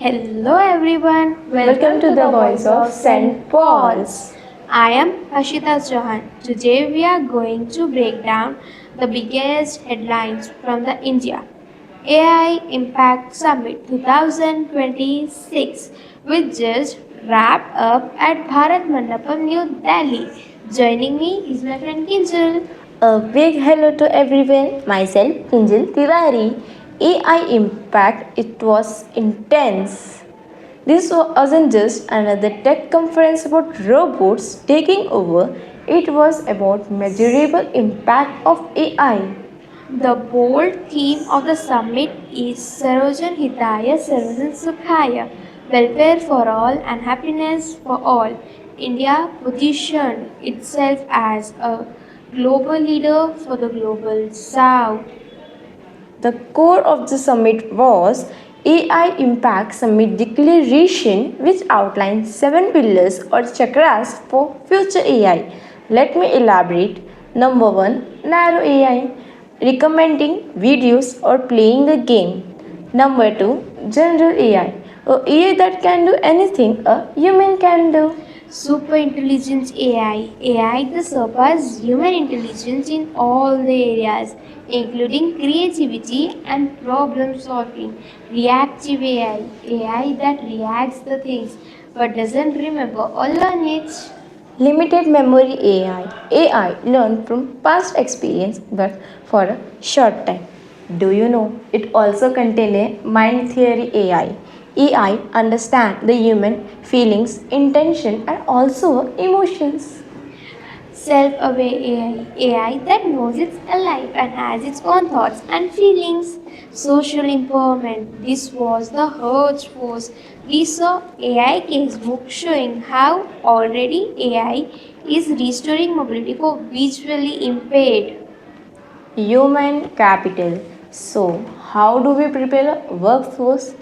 Hello everyone, Welcome to the Voice of St. Paul's. I am Ashita Chauhan. Today we are going to break down the biggest headlines from the India AI Impact Summit 2026, which just wrapped up at Bharat Mandapam, New Delhi. Joining me is my friend Kinjal. A big hello to everyone. Myself, Kinjal Tiwari. AI Impact, it was intense. This wasn't just another tech conference about robots taking over, it was about measurable impact of AI. The bold theme of the summit is Sarvajan Hitaya Sarvajan Sukhaya, welfare for all and happiness for all. India positioned itself as a global leader for the global south. The core of the summit was AI Impact Summit Declaration, which outlined 7 pillars or chakras for future AI. Let me elaborate. Number 1, narrow AI, recommending videos or playing a game. Number 2, general AI, a AI that can do anything a human can do. Super intelligence AI that surpasses human intelligence in all the areas, including creativity and problem solving. Reactive AI that reacts the things but doesn't remember or learn it. Limited memory AI learn from past experience but for a short time. Do you know it also contain a mind theory AI? AI understand the human feelings, intention and also emotions. Self-aware AI that knows it's alive and has its own thoughts and feelings. Social empowerment. This was the Hertz Force. We saw AI casebook showing how already AI is restoring mobility for visually impaired. Human capital. So, how do we prepare a workforce?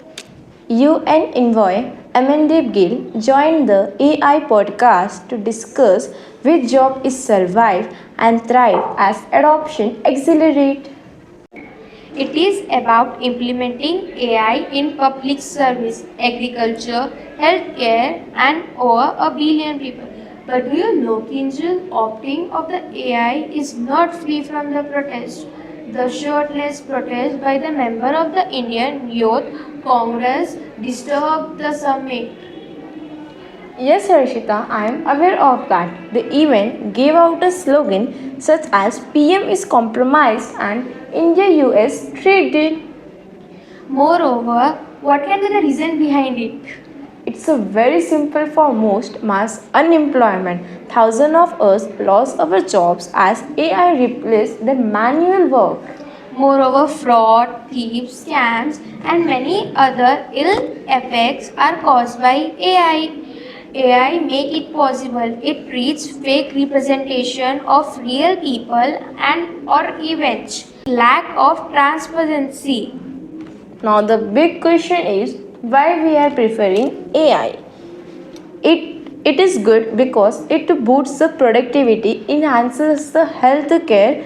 UN envoy Amandeep Gill joined the AI podcast to discuss which job is survive and thrive as adoption accelerate. It is about implementing AI in public service, agriculture, healthcare, and over a billion people. But do you know, Kinjal, opting of the AI is not free from the protest. The shirtless protest by the member of the Indian Youth Congress disturbed the summit. Yes, Harshita, I am aware of that. The event gave out a slogan such as PM is compromised and India US trade deal. Moreover, what can be the reason behind it? It's a very simple for most mass unemployment. Thousands of us lost our jobs as AI replaced the manual work. Moreover, fraud, thieves, scams, and many other ill effects are caused by AI. AI make it possible. It creates fake representation of real people and or events. Lack of transparency. Now the big question is why we are preferring AI. It is good because it boosts the productivity, enhances the health care,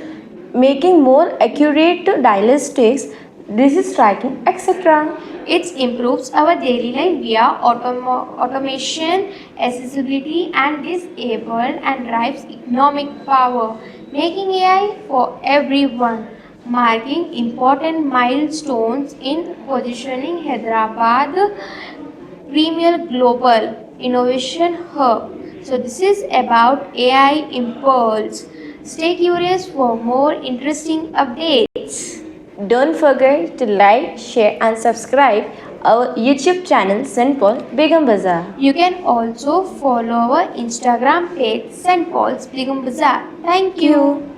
making more accurate diagnostics, disease tracking, etc. It improves our daily life via automation, accessibility, and disabled and drives economic power, making AI for everyone, marking important milestones in positioning Hyderabad premier global innovation hub. So this is about AI Impulse. Stay curious for more interesting updates. Don't forget to like, share and subscribe our YouTube channel St. Paul Begum Bazaar. You can also follow our Instagram page St. Paul's Begum Bazaar. Thank you.